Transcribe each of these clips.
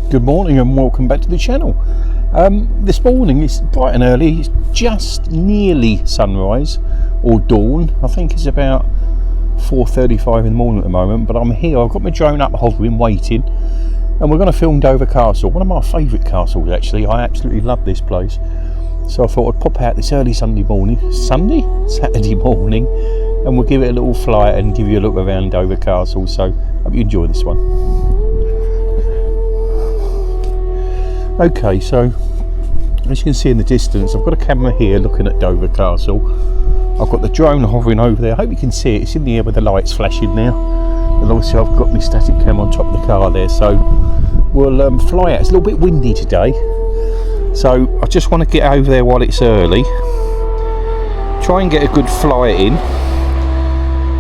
Good morning and welcome back to the channel. This morning it's bright and early, it's just nearly sunrise or dawn. I think it's about 4:35 in the morning at the moment, but I'm here, I've got my drone up hovering, waiting, and we're going to film Dover Castle, one of my favourite castles actually. I absolutely love this place, so I thought I'd pop out this early Saturday morning, and we'll give it a little fly and give you a look around Dover Castle, so hope you enjoy this one. Okay, so as you can see in the distance, I've got a camera here looking at Dover Castle. I've got the drone hovering over there. I hope you can see it. It's in the air with the lights flashing now. And obviously I've got my static cam on top of the car there, so we'll fly out. It's a little bit windy today, so I just want to get over there while it's early, try and get a good fly in,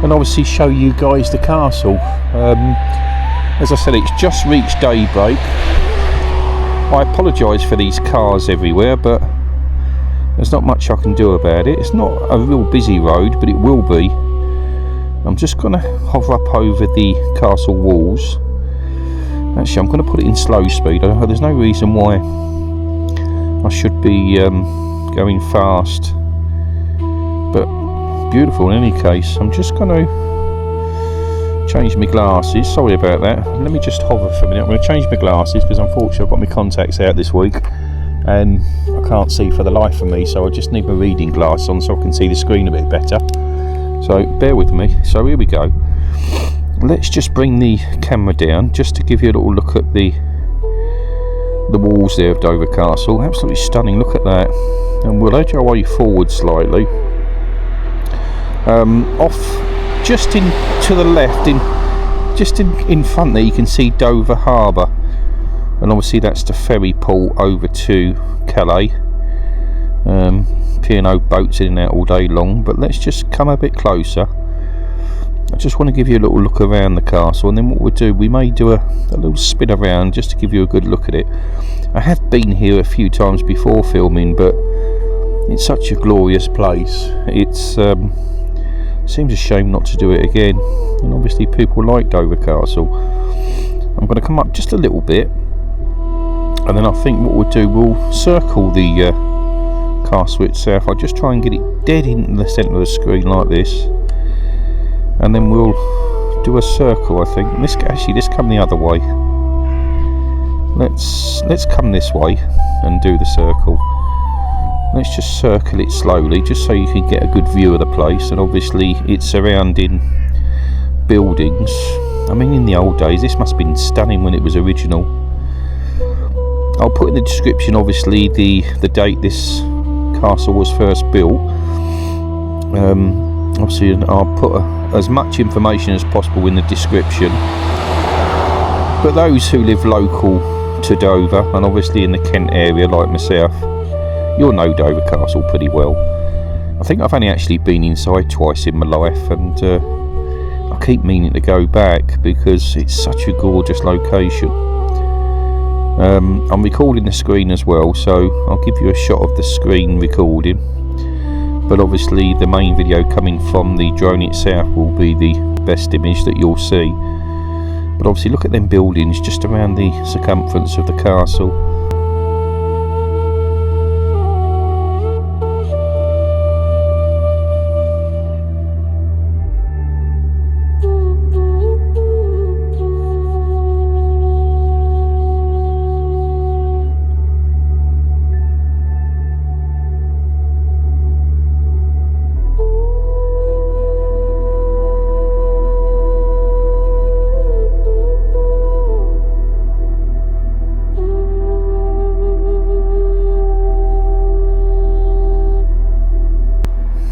and obviously show you guys the castle. As I said, it's just reached daybreak. I apologise for these cars everywhere, but there's not much I can do about it. It's not a real busy road, but it will be. I'm just going to hover up over the castle walls. Actually, I'm going to put it in slow speed. There's no reason why I should be going fast, but beautiful in any case. I'm just going to change my glasses, sorry about that. Let me just hover for a minute. I'm going to change my glasses because unfortunately I've got my contacts out this week and I can't see for the life of me, so I just need my reading glass on so I can see the screen a bit better. So bear with me. So here we go. Let's just bring the camera down just to give you a little look at the walls there of Dover Castle. Absolutely stunning, look at that. And we'll edge our way forward slightly. Off just in to the left, in front there, you can see Dover Harbour, and obviously that's the ferry port over to Calais. P&O boats in and out all day long, but let's just come a bit closer. I just want to give you a little look around the castle, and then what we'll do, we may do a little spin around just to give you a good look at it. I have been here a few times before filming, but it's such a glorious place. It's seems a shame not to do it again, and obviously people like Dover Castle. I'm going to come up just a little bit, and then I think what we'll do, we'll circle the castle itself. I'll just try and get it dead in the centre of the screen like this, and then we'll do a circle. I think let's come the other way. Let's come this way and do the circle. Let's just circle it slowly, just so you can get a good view of the place. And obviously it's surrounding buildings. I mean, in the old days, this must have been stunning when it was original. I'll put in the description, obviously, the date this castle was first built. Obviously, I'll put as much information as possible in the description. But those who live local to Dover, and obviously in the Kent area like myself, you'll know Dover Castle pretty well. I think I've only actually been inside twice in my life, and I keep meaning to go back because it's such a gorgeous location. I'm recording the screen as well, so I'll give you a shot of the screen recording, but obviously the main video coming from the drone itself will be the best image that you'll see. But obviously look at them buildings just around the circumference of the castle.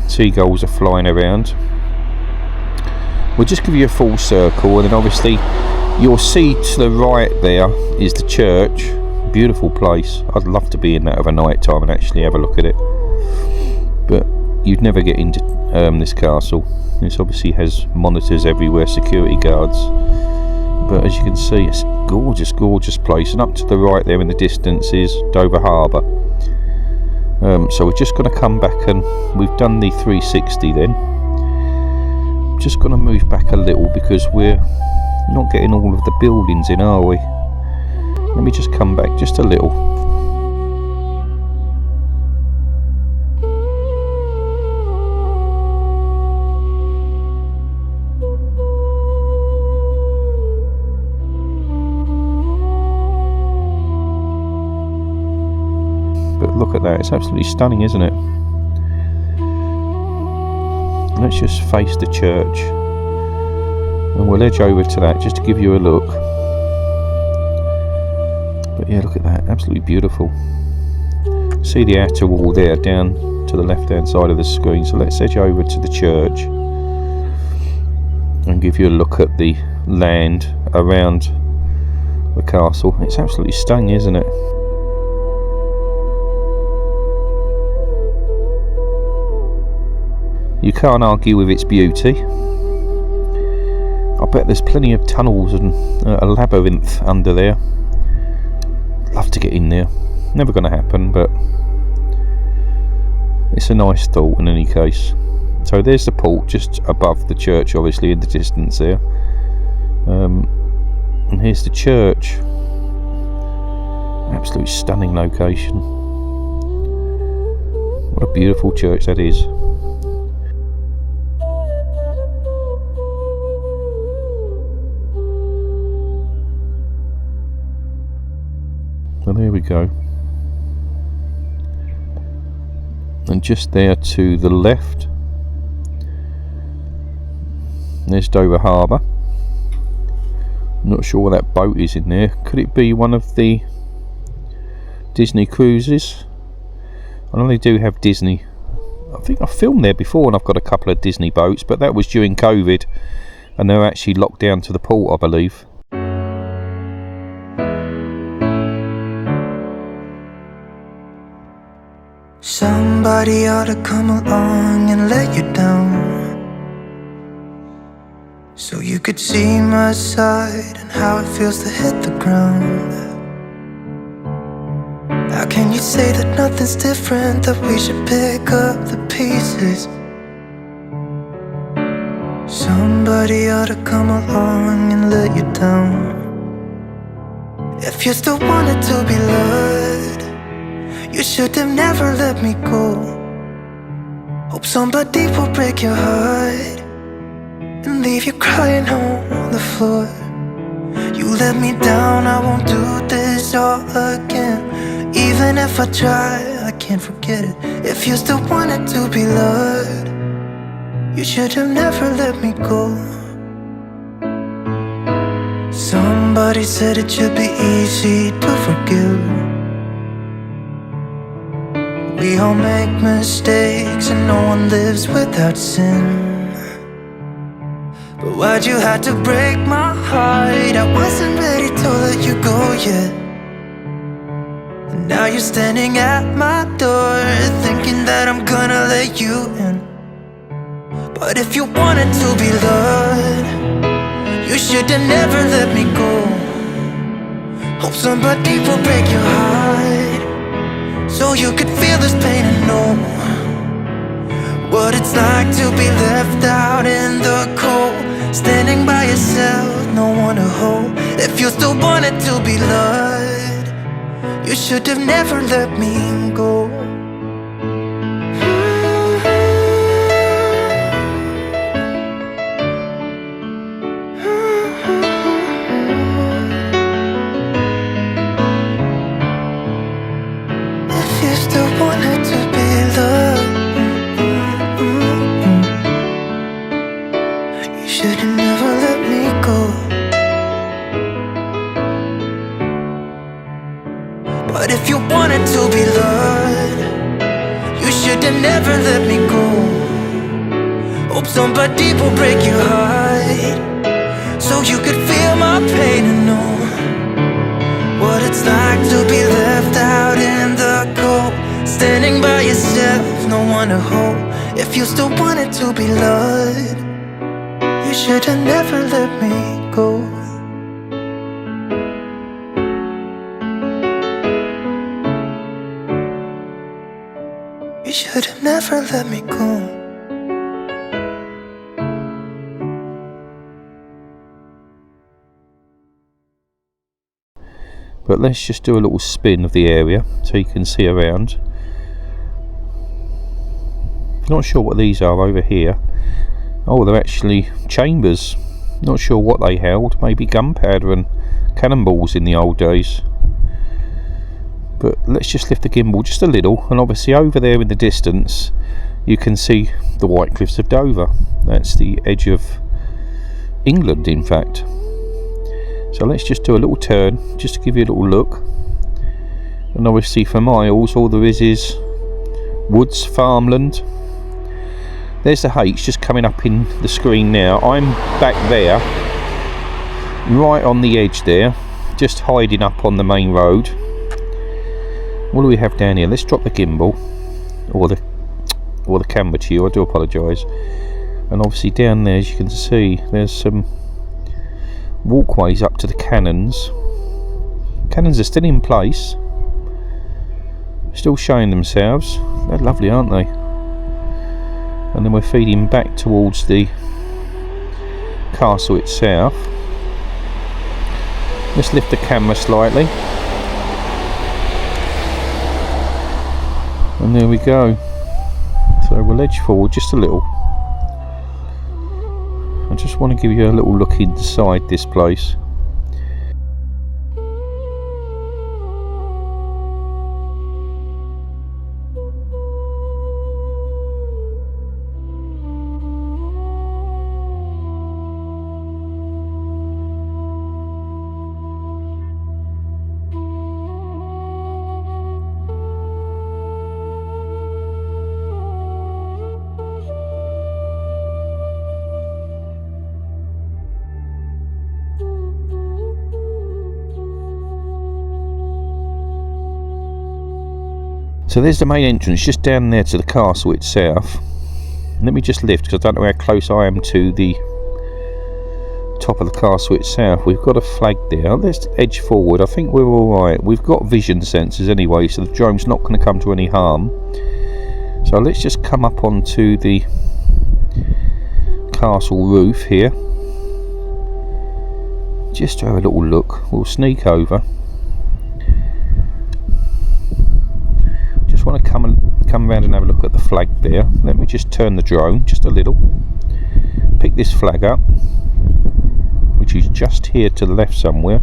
Seagulls are flying around. We'll just give you a full circle, and then obviously you'll see to the right there is the church. Beautiful place. I'd love to be in that of a night time and actually have a look at it, but you'd never get into this castle. This obviously has monitors everywhere, security guards, but as you can see, it's a gorgeous place. And up to the right there in the distance is Dover Harbour. So we're just going to come back, and we've done the 360 then. Just going to move back a little because we're not getting all of the buildings in, are we? Let me just come back just a little. But look at that, it's absolutely stunning, isn't it? Let's just face the church and we'll edge over to that just to give you a look. But yeah, look at that, absolutely beautiful. See the outer wall there down to the left hand side of the screen, so let's edge over to the church and give you a look at the land around the castle. It's absolutely stunning, isn't it? You can't argue with its beauty. I bet there's plenty of tunnels and a labyrinth under there. Love to get in there. Never going to happen, but it's a nice thought in any case. So there's the port just above the church, obviously in the distance there. And here's the church. Absolutely stunning location. What a beautiful church that is. Well, there we go. And just there to the left, there's Dover Harbour. Not sure what that boat is in there. Could it be one of the Disney cruises? I know they do have Disney. I think I filmed there before and I've got a couple of Disney boats, but that was during COVID and they were actually locked down to the port, I believe. Somebody ought to come along and let you down, so you could see my side and how it feels to hit the ground. How can you say that nothing's different, that we should pick up the pieces? Somebody ought to come along and let you down. If you still wanted to be loved, you should have never let me go. Hope somebody will break your heart and leave you crying on the floor. You let me down, I won't do this all again. Even if I try, I can't forget it. If you still wanted to be loved, you should have never let me go. Somebody said it should be easy to forgive. We all make mistakes and no one lives without sin. But why'd you have to break my heart? I wasn't ready to let you go yet. And now you're standing at my door, thinking that I'm gonna let you in. But if you wanted to be loved, you should have never let me go. Hope somebody will break your heart, so you could feel this pain and know what it's like to be left out in the cold, standing by yourself, no one to hold. If you still wanted to be loved, you should have never let me go. But if you wanted to be loved, you should have never let me go. Hope somebody will break your heart, so you could feel my pain and know what it's like to be left out in the cold, standing by yourself, no one to hold. If you still wanted to be loved, you should have never let me go. You should have never let me go. But let's just do a little spin of the area so you can see around. Not sure what these are over here. Oh, they're actually chambers. Not sure what they held. Maybe gunpowder and cannonballs in the old days. But let's just lift the gimbal just a little, and obviously over there in the distance you can see the White Cliffs of Dover. That's the edge of England, in fact. So let's just do a little turn just to give you a little look. And obviously for miles all there is woods, farmland. There's the H just coming up in the screen now. I'm back there, right on the edge there, just hiding up on the main road. What do we have down here? Let's drop the gimbal, or the camera to you, I do apologise. And obviously down there, as you can see, there's some walkways up to the cannons. Cannons are still in place, still showing themselves. They're lovely, aren't they? And then we're feeding back towards the castle itself. Let's lift the camera slightly. And there we go. So we'll edge forward just a little. I just want to give you a little look inside this place. So there's the main entrance just down there to the castle itself. Let me just lift because I don't know how close I am to the top of the castle itself. We've got a flag there. Let's edge forward. I think we're alright. We've got vision sensors anyway, so the drone's not going to come to any harm. So let's just come up onto the castle roof here. Just to have a little look. We'll sneak over. Want to come around and have a look at the flag there. Let me just turn the drone just a little, pick this flag up, which is just here to the left somewhere.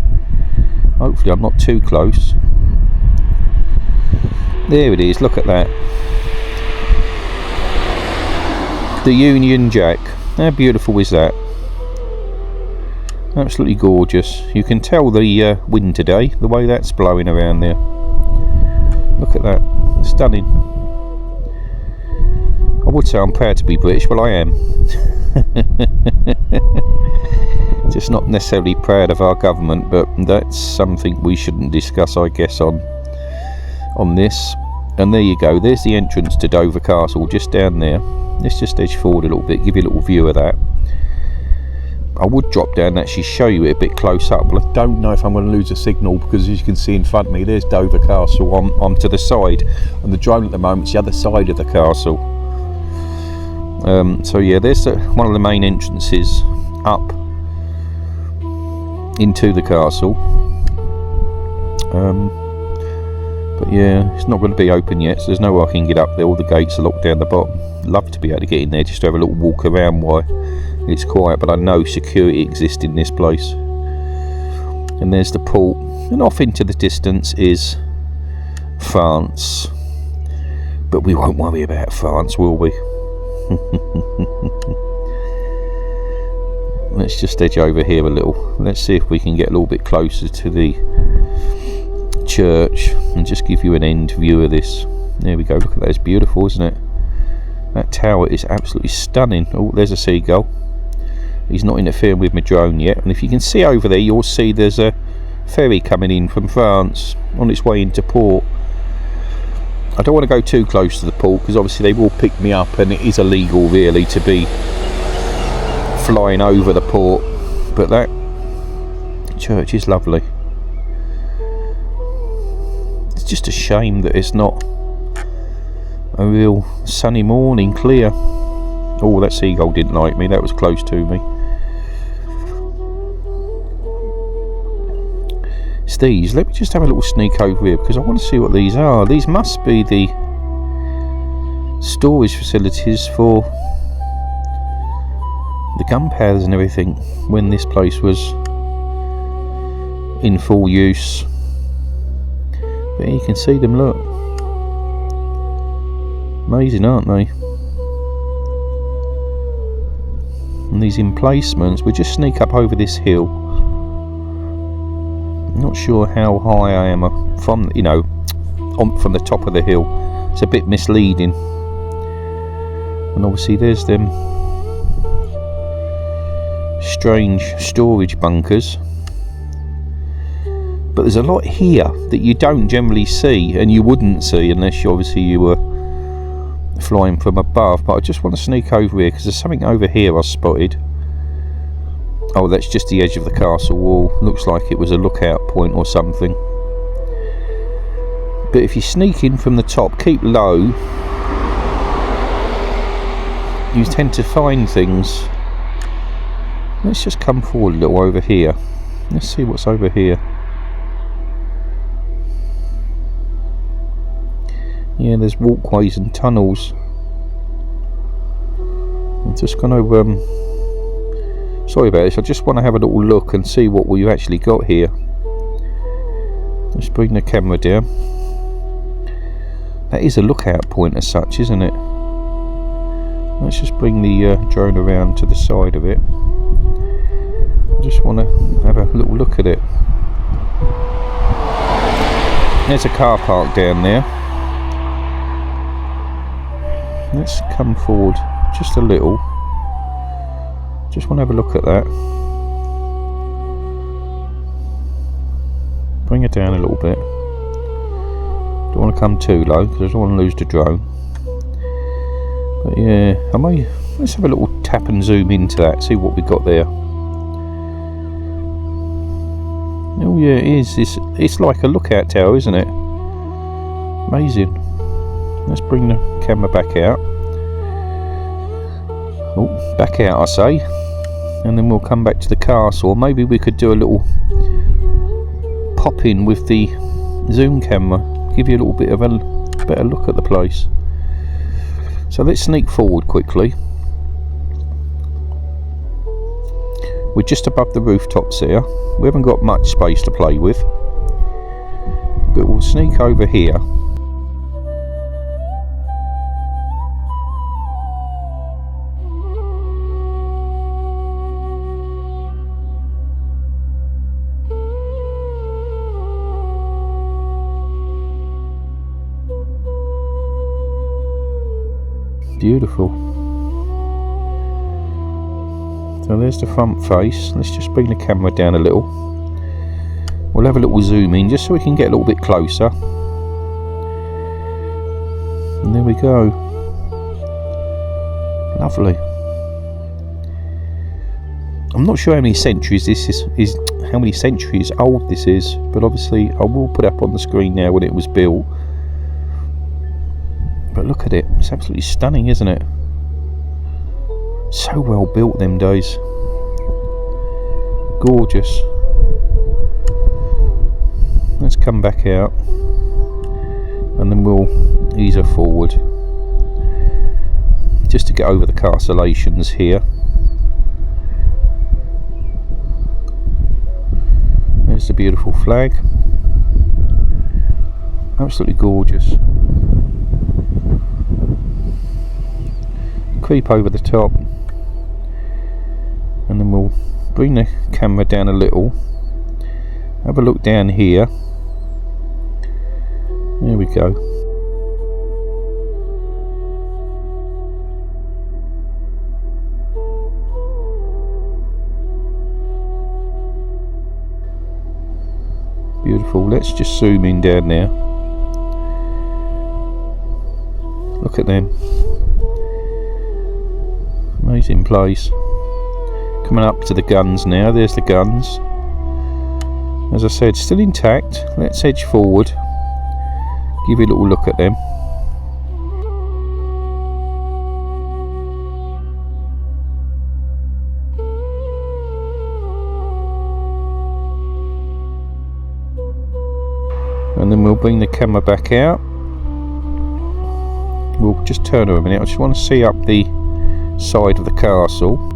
Hopefully I'm not too close. There it is, look at that, the Union Jack. How beautiful is that? Absolutely gorgeous. You can tell the wind today, the way that's blowing around there. Look at that. Stunning. I would say I'm proud to be British, but I am. Just not necessarily proud of our government, but that's something we shouldn't discuss, I guess, on this. And there you go, there's the entrance to Dover Castle, just down there. Let's just edge forward a little bit, give you a little view of that. I would drop down and actually show you it a bit close up, but I don't know if I'm going to lose a signal, because as you can see in front of me, there's Dover Castle. I'm to the side, and the drone at the moment is the other side of the castle. So yeah, there's one of the main entrances up into the castle. But yeah, it's not going to be open yet, so there's no way I can get up there. All the gates are locked down the bottom. Love to be able to get in there just to have a little walk around while it's quiet, but I know security exists in this place. And there's the port, and off into the distance is France. But we won't worry about France, will we? Let's just edge over here a little. Let's see if we can get a little bit closer to the church and just give you an end view of this. There we go, look at that, it's beautiful, isn't it? That tower is absolutely stunning. Oh, there's a seagull. He's not interfering with my drone yet. And if you can see over there, you'll see there's a ferry coming in from France on its way into port. I don't want to go too close to the port, because obviously they will pick me up, and it is illegal really to be flying over the port. But that church is lovely. It's just a shame that it's not a real sunny morning, clear. Oh, that seagull didn't like me, that was close to me. It's these. Let me just have a little sneak over here because I want to see what these are. These must be the storage facilities for the gunpowders and everything when this place was in full use. But you can see them, look. Amazing, aren't they? And these emplacements, we just sneak up over this hill. I'm not sure how high I am from, you know, from the top of the hill. It's a bit misleading. And obviously there's them strange storage bunkers. But there's a lot here that you don't generally see, and you wouldn't see unless you were flying from above. But I just want to sneak over here because there's something over here I spotted. Oh, that's just the edge of the castle wall. Looks like it was a lookout point or something. But if you sneak in from the top, keep low, you tend to find things. Let's just come forward a little over here. Let's see what's over here. Yeah, there's walkways and tunnels. I'm just going to sorry about this, I just want to have a little look and see what we've actually got here. Let's bring the camera down. That is a lookout point as such, isn't it? Let's just bring the drone around to the side of it. I just want to have a little look at it. There's a car park down there. Let's come forward just a little. Just want to have a look at that. Bring it down a little bit. Don't want to come too low because I don't want to lose the drone. But yeah, let's have a little tap and zoom into that, see what we got there. Oh yeah, it is. It's like a lookout tower, isn't it? Amazing. Let's bring the camera back out. Oh, back out I say. And then we'll come back to the castle. Or maybe we could do a little pop in with the zoom camera, give you a little bit of a better look at the place. So let's sneak forward quickly. We're just above the rooftops here. We haven't got much space to play with, but we'll sneak over here. Beautiful. So there's the front face. Let's just bring the camera down a little. We'll have a little zoom in just so we can get a little bit closer. And there we go. Lovely. I'm not sure how many centuries this is how many centuries old this is, but obviously I will put up on the screen now when it was built. But look at it, it's absolutely stunning, isn't it? So well built them days. Gorgeous. Let's come back out and then we'll ease her forward just to get over the castellations here. There's the beautiful flag. Absolutely gorgeous. Creep over the top and then we'll bring the camera down a little, have a look down here. There we go. Beautiful. Let's just zoom in down there. Look at them. Amazing place. Coming up to the guns now. There's the guns. As I said, still intact. Let's edge forward. Give you a little look at them. bring the camera back out. We'll just turn her a minute. I just want to see up the side of the castle.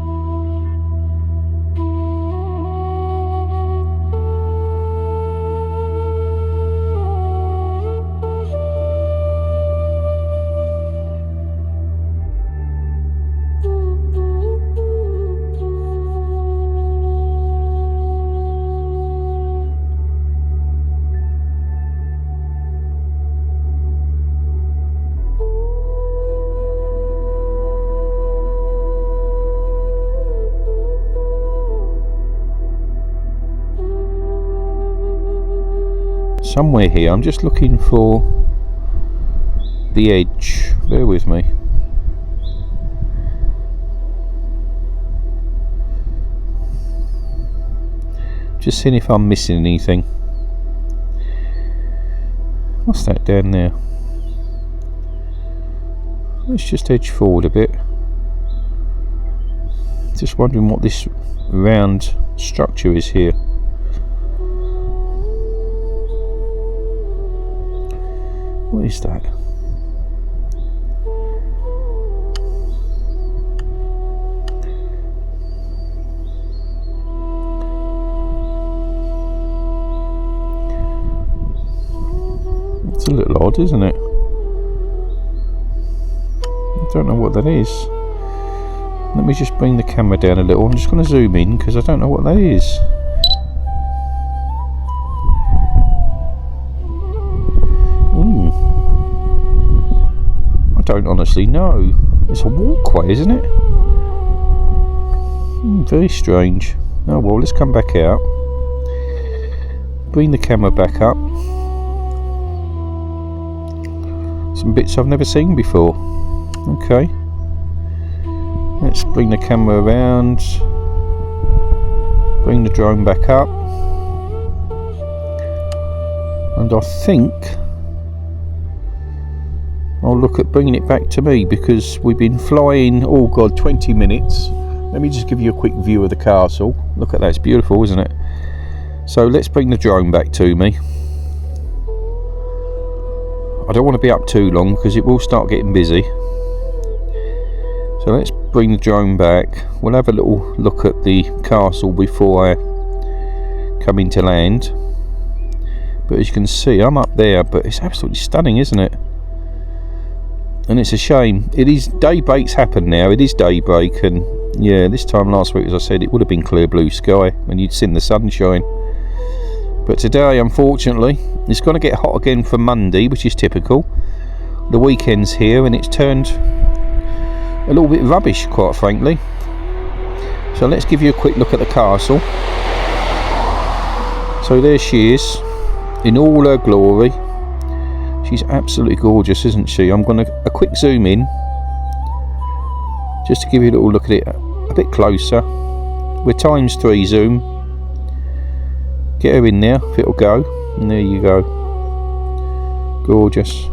Somewhere here, I'm just looking for the edge. Bear with me. Just seeing if I'm missing anything. What's that down there? Let's just edge forward a bit. Just wondering what this round structure is here. What is that? It's a little odd, isn't it? I don't know what that is. Let me just bring the camera down a little. I'm just going to zoom in because I don't know what that is. I don't honestly know. It's a walkway, isn't it? Very strange. Oh well, let's come back out. Bring the camera back up. Some bits I've never seen before. Okay. Let's bring the camera around. Bring the drone back up. And I think I'll look at bringing it back to me because we've been flying, oh god, 20 minutes. Let me just give you a quick view of the castle. Look at that, it's beautiful, isn't it? So let's bring the drone back to me. I don't want to be up too long because it will start getting busy. So let's bring the drone back. We'll have a little look at the castle before I come into land. But as you can see, I'm up there, but it's absolutely stunning, isn't it? And it's a shame. It is, daybreak's happened now. It is daybreak, and yeah, this time last week, as I said, it would have been clear blue sky and you'd seen the sunshine. But today, unfortunately, it's going to get hot again for Monday, which is typical. The weekend's here and it's turned a little bit rubbish, quite frankly. So let's give you a quick look at the castle. So there she is in all her glory. She's absolutely gorgeous, isn't she? I'm going to a quick zoom in just to give you a little look at it a bit closer. We're ×3 zoom. Get her in there if it'll go, and there you go. Gorgeous,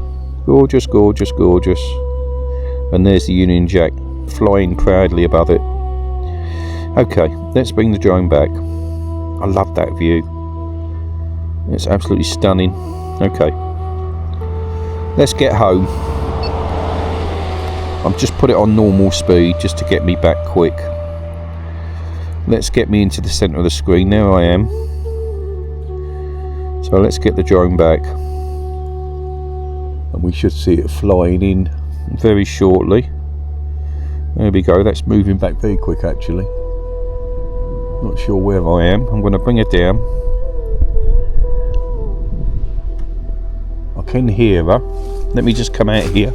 gorgeous, gorgeous, gorgeous. And there's the Union Jack flying proudly above it. Okay, let's bring the drone back. I love that view. It's absolutely stunning. Okay. Let's get home. I've just put it on normal speed just to get me back quick. Let's get me into the centre of the screen. There I am. So let's get the drone back. And we should see it flying in very shortly. There we go. That's moving back very quick actually. Not sure where I am. I'm going to bring it down. I can hear her. Let me just come out here.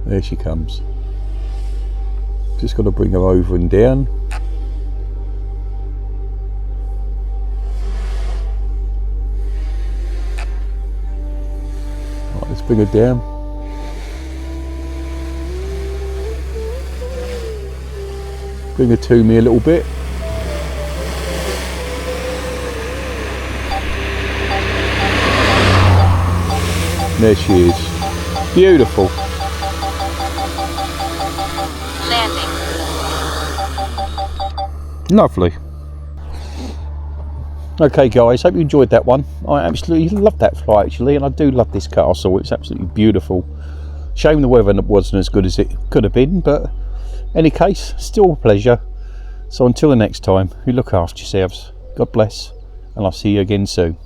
There she comes. Just got to bring her over and down. Right, let's bring her down. Bring her to me a little bit. There she is. Beautiful. Lovely. Okay guys, hope you enjoyed that one. I absolutely love that flight actually, and I do love this castle. It's absolutely beautiful. Shame the weather wasn't as good as it could have been, but any case, still a pleasure. So until the next time, you look after yourselves. God bless, and I'll see you again soon.